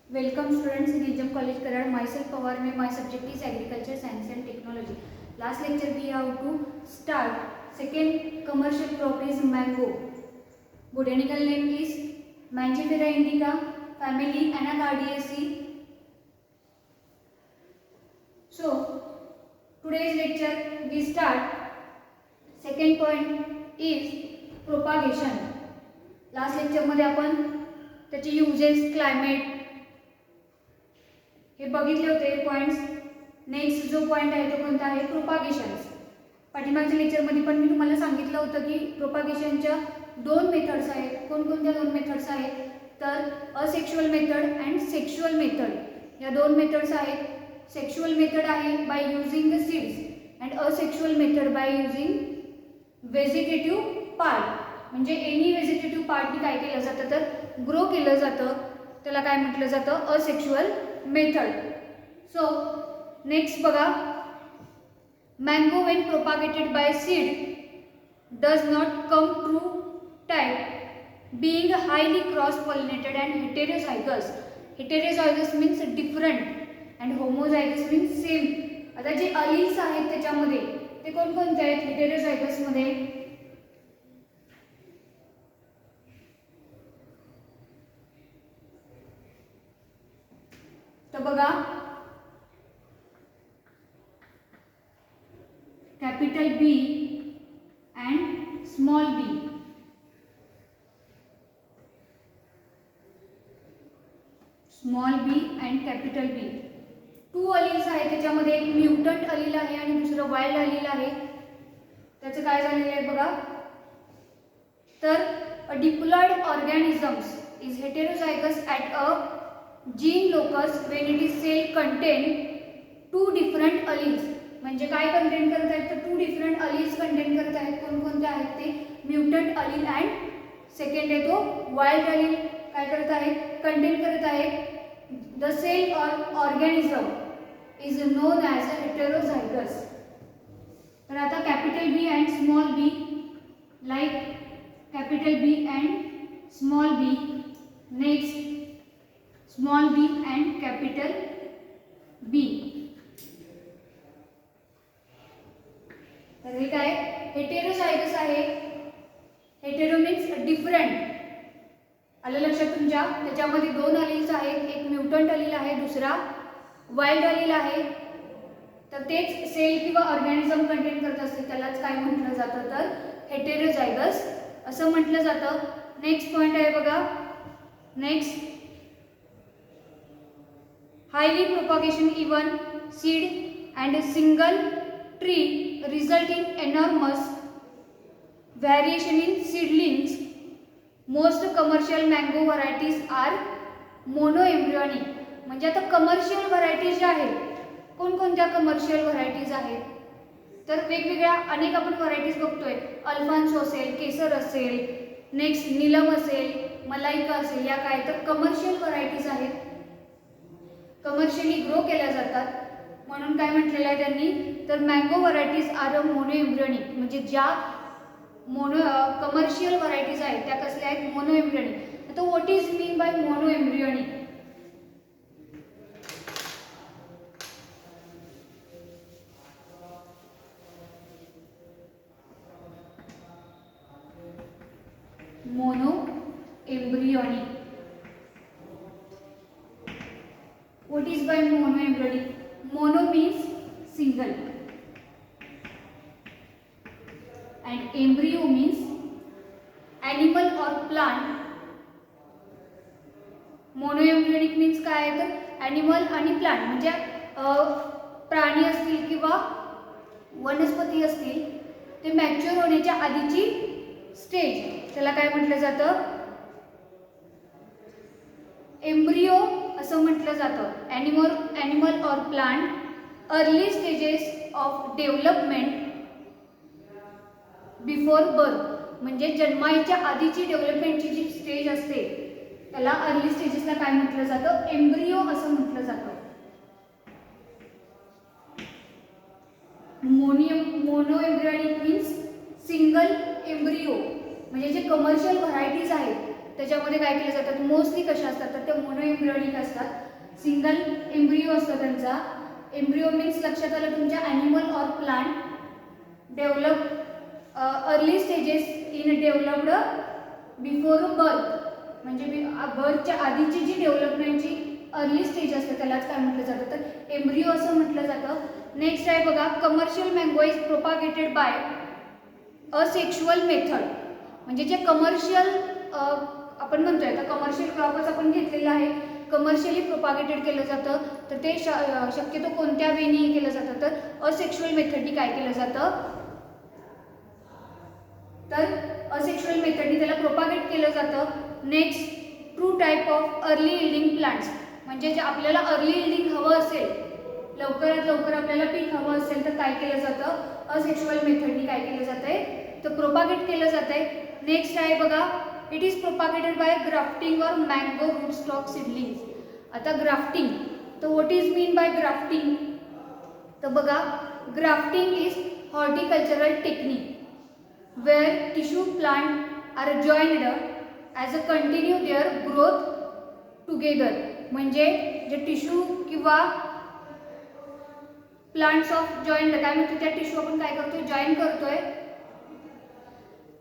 Welcome students in Ejam College Karad. Myself Pawar. My subject is Agriculture Science and Technology. Last lecture we have to start. Second commercial crop is mango. Botanical name is Mangifera indica. Family Anacardiaceae. So today's lecture we start. Second point is propagation. Last lecture मध्ये आपण त्याचे uses, climate हे बघितले होते points. Next जो point आहे तो कोणता आहे? प्रोपागेशन्स. पाठीमागच्या लेक्चरमध्ये पण मी तुम्हाला सांगितलं होतं की प्रोपागेशनच्या दोन मेथड्स आहेत. कोणकोणत्या दोन मेथड्स आहेत? तर asexual method and sexual method. या दोन मेथड्स आहेत. सेक्शुअल मेथड आहे by using the seeds and asexual method by using vegetative part. म्हणजे एनी व्हेजिटेटिव्ह पार्टनी काय केलं जातं तर ग्रो केलं जातं. त्याला काय म्हटलं जातं? Asexual method. सो नेक्स्ट बघा, mango when propagated by seed does not come true type being highly cross pollinated and heterozygous. Heterozygous means different and homozygous means same. आता जे अलील्स आहेत त्याच्यामध्ये ते कोणकोणते आहेत हेटेरोझायगस मध्ये? तर बघा, capital B and small B. Small B and capital B. Two alleles आहेत त्याच्यामध्ये. एक म्युटंट अलील आहे आणि दुसरं वाईल्ड अलील आहे. त्याचं काय झालेलं आहे बघा. तर a diploid organisms is heterozygous at a gene locus when it is cell contain two different alleles. म्हणजे काय कंटेन करत आहेत तर टू डिफरंट अलील्स कंटेन करत आहेत. कोणकोणते आहेत ते? म्युटंट अलील अँड सेकंड आहे तो वाईल्ड अलील. काय करत आहेत? कंटेन करत आहेत. The cell or organism is known as a heterozygous. तर आता capital B and small B, like capital B and small B. Next small B and capital B. तर हे काय? हेटेरोझायगस आहे. Hetero means different. आलं लक्षात तुमच्या? त्याच्यामध्ये दोन अलील्स आहेत. एक म्युटंट अलील आहे, दुसरा वाईल्ड अलील आहे. तर तेच सेल किंवा ऑर्गॅनिझम कंटेन करत असते त्यालाच काय म्हटलं जातं तर हेटेरोझायगस असं म्हटलं जातं. नेक्स्ट पॉइंट आहे बघा. Next, highly propagation even seed and a single tree result in enormous variation in seedlings. Most commercial mango varieties are monoembryonic. म्हणजे आता कमर्शियल व्हरायटीज ज्या आहेत, कोणकोणत्या कमर्शियल व्हरायटीज आहेत तर वेगवेगळ्या अनेक आपण व्हरायटीज बघतोय. अल्फान्सो असेल, केसर असेल, नेक्स्ट नीलम असेल, मलाइका असेल, या काय तर कमर्शियल व्हरायटीज आहेत. कमर्शियली ग्रो केल्या जातात. म्हणून काय म्हटलेलं आहे त्यांनी तर mango varieties are a mono embryonic. म्हणजे ज्या कमर्शियल व्हरायटीज आहेत त्या कसल्या आहेत? Mono embryonic. आता what is mean by mono embryonic? Mono embryonic. What is by mono embryonic? Mono means single and embryo means animal or plant. Mono embryonic means काय आहे तर ॲनिमल आणि प्लांट. म्हणजे प्राणी असतील किंवा वनस्पती असतील ते मॅच्युअर होण्याच्या आधीची स्टेज, त्याला काय म्हटलं जातं? एम्ब्रियो असं म्हटलं जातं. ॲनिमल और plant early stages of development before birth. म्हणजे जन्माच्या आधीची डेव्हलपमेंटची जी स्टेज असते त्याला अर्ली स्टेजेसला काय म्हटलं जातं? एम्ब्रियो असं म्हटलं जातं. Mono embryonic means single embryo. म्हणजे जे कमर्शियल व्हरायटीज आहेत त्याच्यामध्ये त्याच्यामध्ये काय केलं जातात, मोस्टली कशा असतात तर ते मोनो एम्ब्रियोनिक असतात. सिंगल एम्ब्रियो असतो त्यांचा. एम्ब्रियो मीन्स लक्षात आलं तुमच्या animal or plant develop early stages in developed before birth, म्हणजे बर्थच्या आधीची जी डेव्हलपमेंटची अर्ली स्टेज असते त्यालाच काय म्हटलं जातं तर एम्ब्रियो असं म्हटलं जातं. नेक्स्ट आहे बघा, commercial mango is propagated by asexual method. म्हणजे जे कमर्शियल आपण म्हणतोय तर कमर्शियल क्रॉपच आपण घेतलेलं आहे, कमर्शियली प्रोपागेटेड केलं जातं, तर ते शक्यतो कोणत्या वेनी केलं जातं तर असेक्शुअल मेथडनी काय केलं जातं तर असेक्शुअल मेथडनी त्याला प्रोपागेट केलं जातं. Next, true type of early yielding plants, म्हणजे जे आपल्याला अर्ली इल्डिंग हवं असेल, लवकरात लवकर आपल्याला पीक हवं असेल तर काय केलं जातं असेक्शुअल मेथडनी काय केलं जातंय तर प्रोपागेट केलं जातंय. नेक्स्ट आहे बघा, it is propagated by grafting और मँगो रूट स्टॉक सीडलिंग्स. आता ग्राफ्टिंग, तर what is mean by grafting, तर बघा grafting is horticultural technique where tissue plant are joined as a continue their growth together. म्हणजे जे tissue किंवा plants of joint काय म्हणतो त्या टिश्यू आपण काय करतोय जॉईन करतोय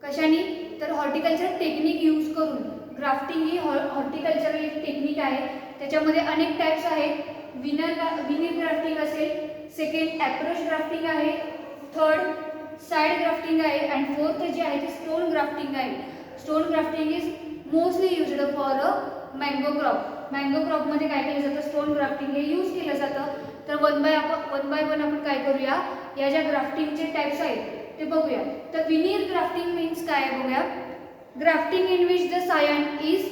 कशाने तर हॉर्टिकल्चर टेक्निक यूज करून. ग्राफ्टिंग ही हॉर्टिकल्चरल एक टेक्निक आहे, त्याच्यामध्ये अनेक टाइप्स आहेत. विनिर ग्राफ्टिंग असेल, सेकंड अप्रोच ग्राफ्टिंग आहे, थर्ड साइड ग्राफ्टिंग आहे अँड फोर्थ जी आहे ती स्टोन ग्राफ्टिंग आहे. Stone grafting is mostly used for a mango crop. Mango क्रॉपमध्ये काय केलं जातं स्टोन ग्राफ्टिंग हे यूज केलं जातं. तर वन बाय वन आपण काय करूया, या ज्या ग्राफ्टिंगचे टाइप्स आहेत ते बघूया. तर विनिर ग्राफ्टिंग मीन्स काय आहे बघूया, grafting in which the scion is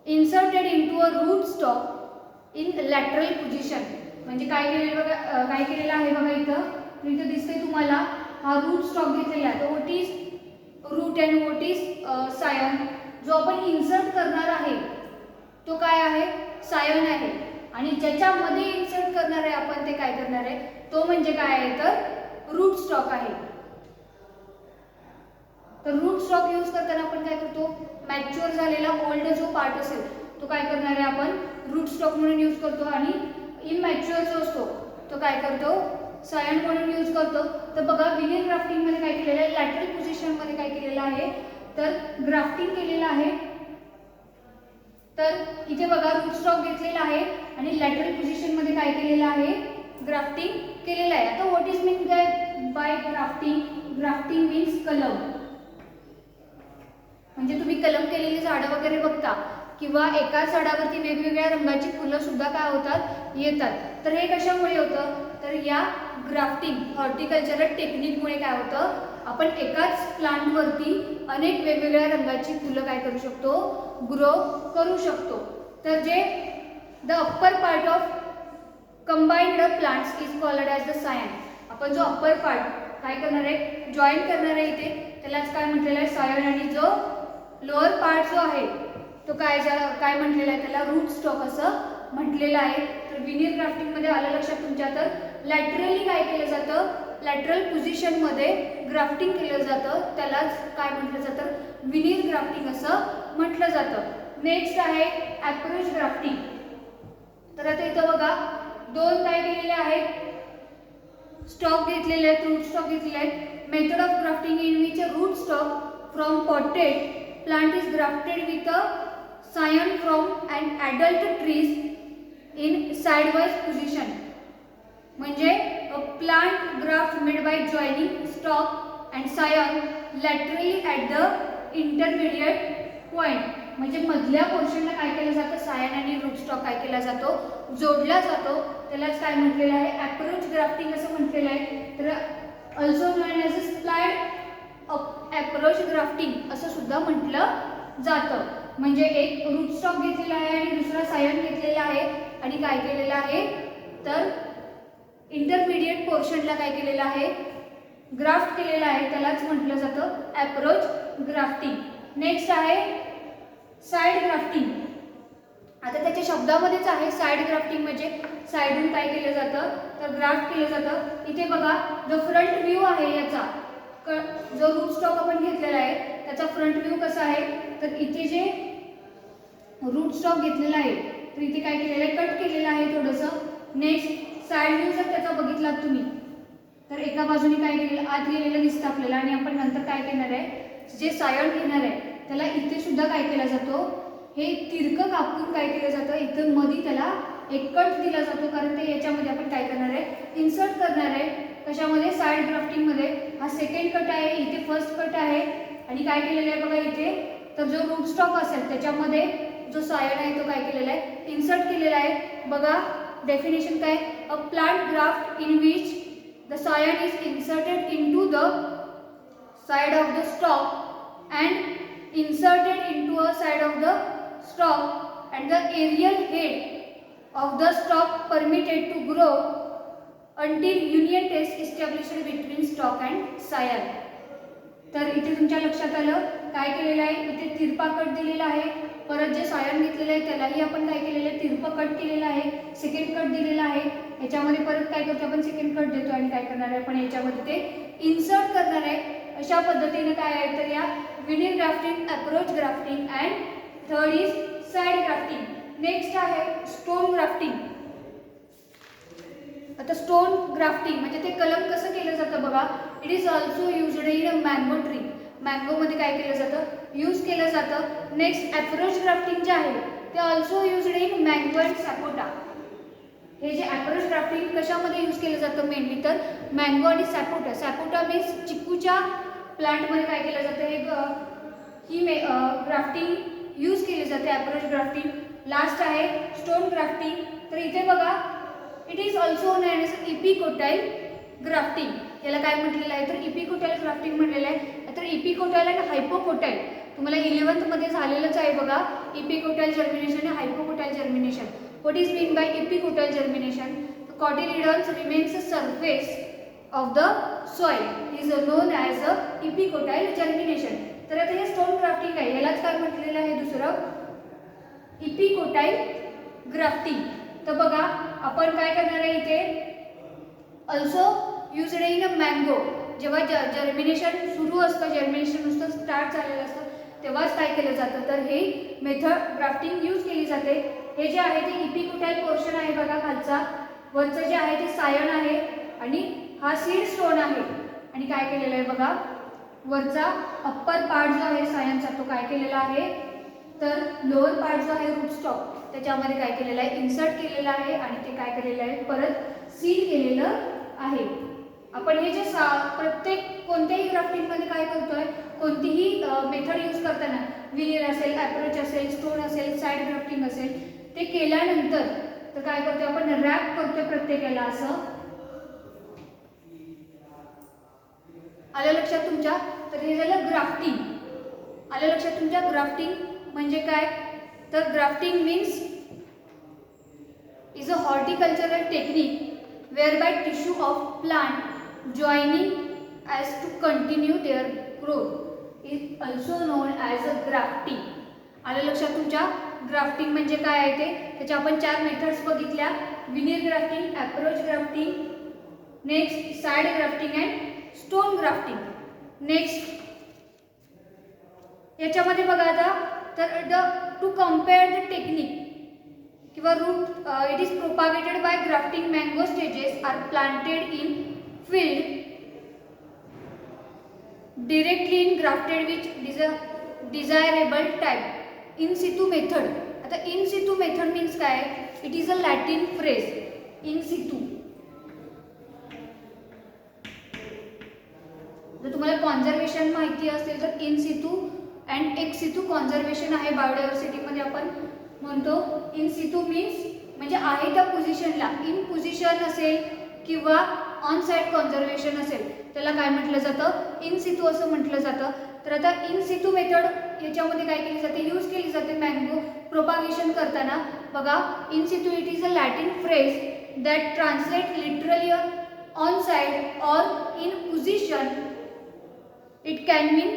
inserted into a root stock in lateral position. म्हणजे काय केलेलं बघा, काय केलेलं आहे बघा इथं दिसतंय तुम्हाला हा रूट स्टॉक घेतलेला आहे. तर what is root and what is scion. जो आपण इन्सर्ट करणार आहे तो काय आहे सायन आहे, आणि ज्याच्यामध्ये इन्सर्ट करणार आहे आपण ते काय करणार आहे तो म्हणजे काय आहे तर रूट स्टॉक आहे. तर रूट स्टॉक यूज करताना आपण काय करतो, मॅच्युअर झालेला ओल्ड जो पार्ट असेल तो काय करणार आहे आपण रूट स्टॉक म्हणून यूज करतो, आणि इमॅच्युअर जो असतो तो काय करतो सायन म्हणून यूज करतो. तर बघा विनिर ग्राफ्टिंग मध्ये काय केलेलं आहे, लॅटरल पोझिशन मध्ये काय केलेलं आहे तर ग्राफ्टिंग केलेलं आहे. तर इथे बघा रूट स्टॉक घेतलेला आहे आणि लॅटरल पोझिशन मध्ये काय केलेलं आहे ग्राफ्टिंग केलेलं आहे. आता what is mean by grafting, grafting means कलम. म्हणजे तुम्ही कलम केलेली झाडं वगैरे बघता किंवा एकाच झाडावरती वेगवेगळ्या रंगाची फुलं सुद्धा काय होतात येतात. तर हे कशामुळे होतं तर या ग्राफ्टिंग हॉर्टिकल्चरल टेक्निकमुळे काय होतं, आपण एकाच प्लांटवरती अनेक वेगवेगळ्या रंगाची फुलं काय करू शकतो ग्रो करू शकतो. तर जे the upper part of combined plants is called as the scion. आपण जो अप्पर पार्ट काय करणार आहे जॉईन करणार आहे इथे त्यालाच काय म्हटलेलं आहे सायन, आणि जो लोअर पार्ट जो आहे तो काय म्हटलेला आहे त्याला रूट स्टॉक असं म्हटलेलं आहे. तर विनिर ग्राफ्टिंग मध्ये आलं लक्षात तुमच्या, तर लॅटरली काय केलं जातं लॅटरल पोझिशन मध्ये ग्राफ्टिंग केलं जातं त्यालाच काय म्हटलं जातं विनिर ग्राफ्टिंग असं म्हटलं जातं. नेक्स्ट आहे अप्रोच ग्राफ्टिंग. तर आता इथं बघा दोन काय केलेले आहेत स्टॉक घेतलेले आहेत, रूट स्टॉक घेतलेले आहेत. Method of grafting in which a root stock from potted plant is grafted with a scion from an adult trees in sidewise position. म्हणजे a plant graft made by joining stalk and scion laterally at the intermediate point. म्हणजे मधल्या पोर्शनला काय केलं जातं सायन आणि route stock काय केला जातो जोडला जातो, त्यालाच काय म्हटलेलं आहे अप्रोच ग्राफ्टिंग असं म्हटलेलं आहे. तर ऑल्सो नोन ॲज अ स्लाइड अप्रोच ग्राफ्टिंग असं सुद्धा म्हटलं जातं. म्हणजे एक रूट स्टॉक घेतलेला आहे आणि दुसरा सायन घेतलेला आहे आणि काय केलेलं आहे तर इंटरमिडिएट पोर्शनला काय केलेलं आहे ग्राफ्ट केलेला आहे, त्यालाच म्हटलं जातं अप्रोच ग्राफ्टिंग. नेक्स्ट आहे साइड ग्राफ्टिंग. आता त्याच्या शब्दामध्येच आहे साइड ग्राफ्टिंग म्हणजे साइडून काय केलं जातं तर ग्राफ्ट केलं जातं. इथे बघा जो फ्रंट व्ह्यू आहे याचा जो रूट स्टॉक आपण घेतलेला आहे त्याचा फ्रंट व्ह्यू कसा आहे तर इथे जे रूट स्टॉक घेतलेला आहे तर इथे काय केलेलं आहे, कट केलेलं आहे थोडंसं. नेक्स्ट साइड व्ह्यू जर त्याचा बघितलात तुम्ही तर एका बाजूने काय केलेलं, आत गेलेलं दिसतं आपल्याला. आणि आपण नंतर काय करणार आहे, जे सायन घेणार आहे त्याला इथे सुद्धा काय केला जातो, हे तिरकं कापून काय केलं जातं, इथं मध्ये त्याला एक कट दिला जातो. कारण ते याच्यामध्ये आपण काय करणार आहे, इन्सर्ट करणार आहे. कशामध्ये, साइड ग्राफ्टिंगमध्ये. हा सेकंड कट आहे, इथे फर्स्ट कट आहे. आणि काय केलेलं आहे बघा इथे, तर जो रूट स्टॉक असेल त्याच्यामध्ये जो सायन आहे तो काय केलेला आहे, इन्सर्ट केलेला आहे. बघा डेफिनेशन काय, a plant graft in which the scion is inserted into the side of the stalk and inserted into a side of the stalk and the aerial head of the stalk permitted to grow until union test established between stalk and scion. तर इथे तुमच्या लक्षात आलं काय केलेलं आहे, इथे तिरपा cut दिलेला आहे. परत जे सायन घेतलेलं आहे त्यालाही आपण काय केलेलं आहे, तिरपा कट केलेला आहे. सेकंड कट दिलेला आहे. याच्यामध्ये परत काय करतो आपण, सेकंड कट देतो आणि काय करणार आहे आपण याच्यामध्ये ते इन्सर्ट करणार आहे. अशा पद्धतीने काय आहे, तर या veneer grafting, approach grafting and third is side grafting. Next आहे स्टोन ग्राफ्टिंग. आता स्टोन ग्राफ्टिंग म्हणजे ते कलम कसं केलं जातं बघा. It is also used in a mango tree. मँगोमध्ये काय केलं जातं, यूज केलं जातं. नेक्स्ट अप्रोच ग्राफ्टिंग जे आहे ते also used in mango and sapota. हे जे अप्रोच ग्राफ्टिंग कशामध्ये यूज केलं जातं मेनली, तर मँगो आणि सपोटा. सपोटा मीन्स चिकूच्या प्लांटमध्ये काय केलं जातं, ही ग्राफ्टिंग यूज केली जाते, अप्रोच ग्राफ्टिंग. लास्ट आहे स्टोन ग्राफ्टिंग. तर इथे बघा, it is also known as epicotyl grafting. याला काय म्हटलेलं आहे, तर इपिकोटाईल ग्राफ्टिंग म्हटलेलं आहे. तर इपिकोटाईल आणि हायपोकोटाईल तुम्हाला 11th मध्ये झालेलंच आहे बघा. इपिकोटाईल जर्मिनेशन आणि हायपोकोटाईल germination. What is mean by epicotyle germination? The cotyledons remains a surface of the soil is known as a epicotyle germination. तर आता हे स्टोन ग्राफ्टिंग आहे, यालाच काय म्हटलेलं आहे दुसरं, इपिकोटाईल ग्राफ्टिंग. तर बघा आपण काय करणार आहे इथे, also used in a mango. जेव्हा जर्मिनेशन सुरू असतं, जर्मिनेशन नुसतं स्टार्ट झालेलं असतं तेव्हाच काय केलं जातं, तर हे मेथड ग्राफ्टिंग यूज केली जाते. हे जे आहे ते इपिकोटाईल पोर्शन आहे बघा खालचा. वरचं जे आहे ते सायन आहे आणि हा सीड स्टोन आहे. आणि काय केलेलं आहे बघा, वरचा अप्पर पार्ट जो आहे सायनचा तो काय केलेला आहे, तर लोअर पार्ट जो आहे रूट स्टॉक त्याच्यामध्ये काय केलेलं आहे, इन्सर्ट केलेलं आहे. आणि ते काय केलेलं आहे, परत सील केलेलं आहे. आपण हे जे प्रत्येक कोणत्याही ग्राफ्टिंगमध्ये काय करतोय, कोणतीही मेथड यूज करताना, विनियर असेल, अप्रोच असेल, स्टोन असेल, साइड ग्राफ्टिंग असेल, ते केल्यानंतर तर काय करतोय आपण, रॅप करतोय प्रत्येकाला असं. आलं लक्षात तुमच्या. तर हे झालं ग्राफ्टिंग. आलं लक्षात तुमच्या. ग्राफ्टिंग म्हणजे काय, तर grafting means is a horticultural technique whereby tissue of plant joining as to continue their growth is also known as a grafting. आलं लक्षात तुमच्या. ग्राफ्टिंग म्हणजे काय आहे ते, त्याच्या आपण 4 मेथड्स बघितल्या, veneer grafting, approach grafting, next side grafting and stone grafting. Next याच्यामध्ये बघा आता, तर टू कम्पेअर द टेक्निक किंवा root, it is propagated by grafting. Mango stages are planted in field directly in grafted which desirable type in situ method. आता in situ method means काय, it is a Latin phrase in situ. जर तुम्हाला conservation माहिती असेल तर in सितू and x सितू conservation आहे biodiversity मध्ये. आपण म्हणतो इन सितू मीन्स म्हणजे आहे त्या पोझिशनला, इन पोझिशन असेल किंवा ऑन साइट कॉन्झर्वेशन असेल त्याला काय म्हटलं जातं, इन सितू असं म्हटलं जातं. तर आता इन सितू मेथड याच्यामध्ये काय केली जाते, यूज केली जाते मँगो प्रोपागेशन करताना. बघा, in situ it is a Latin phrase that translate literally on site or in position. It can mean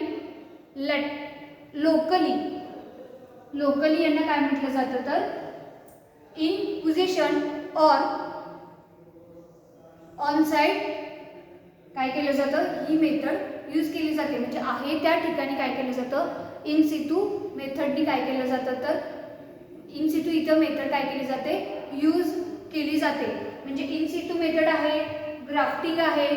locally. Locally यांना काय म्हटलं जातं, तर in position or on site काय केलं जातं, ही मेथड यूज केली जाते. म्हणजे आहे त्या ठिकाणी काय केलं जातं, इन सितू मेथडनी काय केलं जातं, तर इन सिटू इथं मेथड काय केली जाते, यूज केली जाते. म्हणजे इन सिटू मेथड आहे, ग्राफ्टिंग आहे,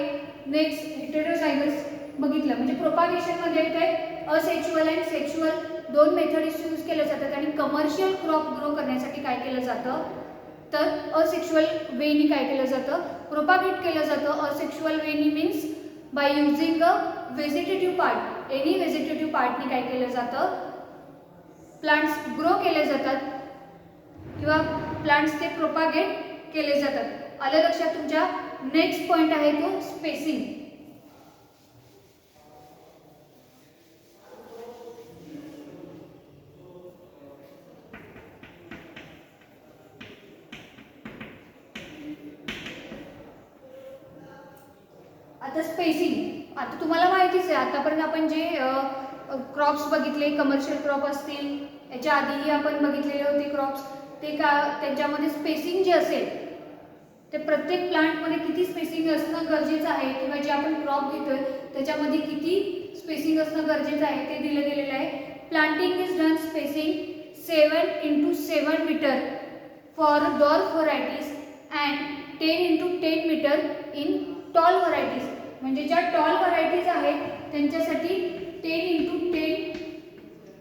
नेक्स्ट हेटेरोझायगस बघितलं. म्हणजे प्रोपागेशन मध्ये काय असेक्शुअल अँड सेक्शुअल दोन मेथड्स यूज केल्या जातात. आणि कमर्शियल क्रॉप ग्रो करण्यासाठी काय केलं जातं, तर असेक्शुअल वेनी काय केलं जातं, प्रोपागेट केलं जातं. Asexual way means by using a vegetative part, any vegetative पार्टने काय केलं जातं, प्लांट्स ग्रो केले जातात किंवा प्लांट्स ते प्रोपागेट केले जातात. आलं लक्षात तुमच्या. नेक्स्ट पॉइंट आहे तो स्पेसिंग. आता स्पेसिंग, आता तुम्हाला माहितीच आहे आतापर्यंत आपण जे क्रॉप्स बघितले, कमर्शियल क्रॉप असतील, याच्या आधीही आपण बघितलेले होते क्रॉप्स, ते का त्यांच्यामध्ये स्पेसिंग जे असेल ते प्रत्येक प्लांटमध्ये किती स्पेसिंग असणं गरजेचं आहे किंवा जे आपण क्रॉप घेतोय त्याच्यामध्ये किती स्पेसिंग असणं गरजेचं आहे ते दिलं गेलेलं आहे. Planting is done spacing 7x7 metre for dwarf varieties and 10x10 metre in tall varieties. म्हणजे ज्या टॉल व्हरायटीज आहेत त्यांच्यासाठी 10x10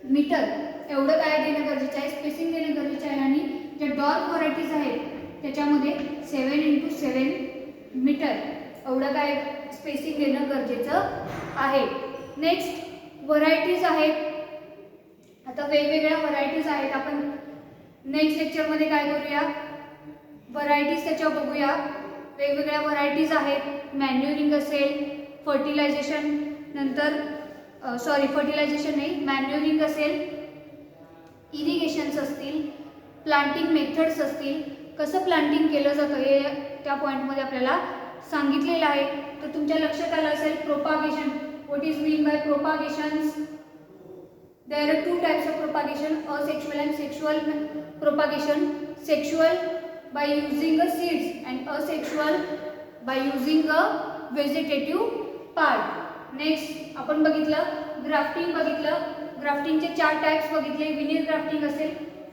मीटर एवढं काय देणं गरजेचं आहे, स्पेसिंग देणं गरजेचं आहे. आणि ज्या डॉर्फ व्हरायटीज आहेत त्याच्यामध्ये 7x7 मीटर एवढं काय स्पेसिंग देणं गरजेचं आहे. नेक्स्ट व्हरायटीज आहेत. आता वेगवेगळ्या व्हरायटीज आहेत. आपण नेक्स्ट लेक्चरमध्ये काय करूया, व्हरायटीज त्याच्या बघूया. वेगवेगळ्या व्हरायटीज आहेत. मॅन्युरिंग असेल, फर्टिलायझेशन, नंतर फर्टिलायझेशन नाही, मॅन्युरिंग असेल, इरिगेशन्स असतील, प्लांटिंग मेथड्स असतील, कसं प्लांटिंग केलं जातं हे त्या पॉईंटमध्ये आपल्याला सांगितलेलं आहे. तर तुमच्या लक्षात आलं असेल propagation. What is mean by propagations? There are two types of propagation, asexual and sexual propagation. Sexual by using a seeds and asexual by using a vegetative part. Next आपण बघितलं ग्राफ्टिंग बघितलं. ग्राफ्टिंगचे 4 टाइप्स बघितले. विनीर grafting असेल,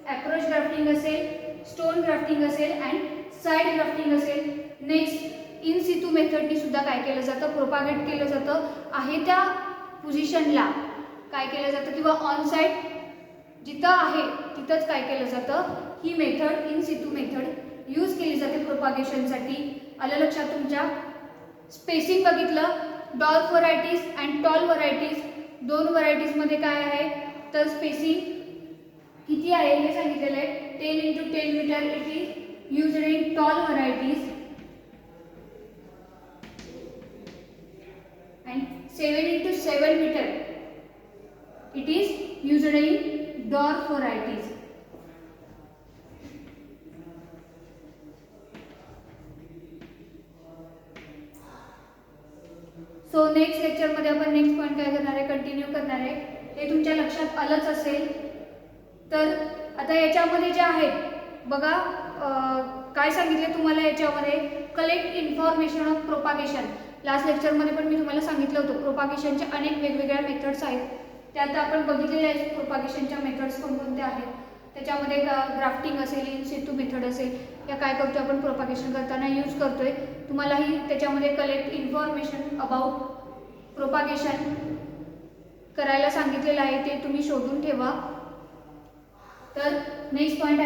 approach grafting असेल, stone grafting असेल and side grafting असेल. Next in Situ मेथडनी सुद्धा काय केलं जातं, प्रोपागेट केलं जातं. आहे त्या पोझिशनला काय केलं जातं किंवा ऑन साइट जिथं आहे तिथंच काय केलं जातं, ही method in situ method use केली जाते प्रोपागेशनसाठी. आलं लक्षात तुमच्या. स्पेसिंग बघितलं. Dwarf varieties and tall varieties दोन व्हरायटीजमध्ये काय आहे तर स्पेसिंग किती आहे हे सांगितलेलं आहे. 10x10 metre it is used in tall varieties and 7x7 meter it is used in dwarf varieties. So next lecture मध्ये आपण नेक्स्ट पॉइंट काय करणार आहे, कंटिन्यू करणार आहे. हे तुमच्या लक्षात आलंच असेल. तर आता याच्यामध्ये जे आहेत बघा काय सांगितले तुम्हाला याच्यामध्ये, collect information of propagation. Last लेक्चरमध्ये पण मी तुम्हाला सांगितलं होतं प्रोपागेशनच्या अनेक वेगवेगळ्या मेथड्स आहेत. त्यात आपण बघितलेले आहेत प्रोपागेशनच्या मेथड्स कोणकोणत्या आहेत. त्याच्यामध्ये ग्राफ्टिंग असेल, इन सिटू मेथड असेल, या काय करतो आपण प्रोपागेशन करताना यूज करतोय. तुम्हालाही त्याच्यामध्ये कलेक्ट इन्फॉर्मेशन अबाउट प्रोपागेशन करायला सांगितलेलं आहे, ते तुम्ही शोधून ठेवा. तर नेक्स्ट पॉइंट आहे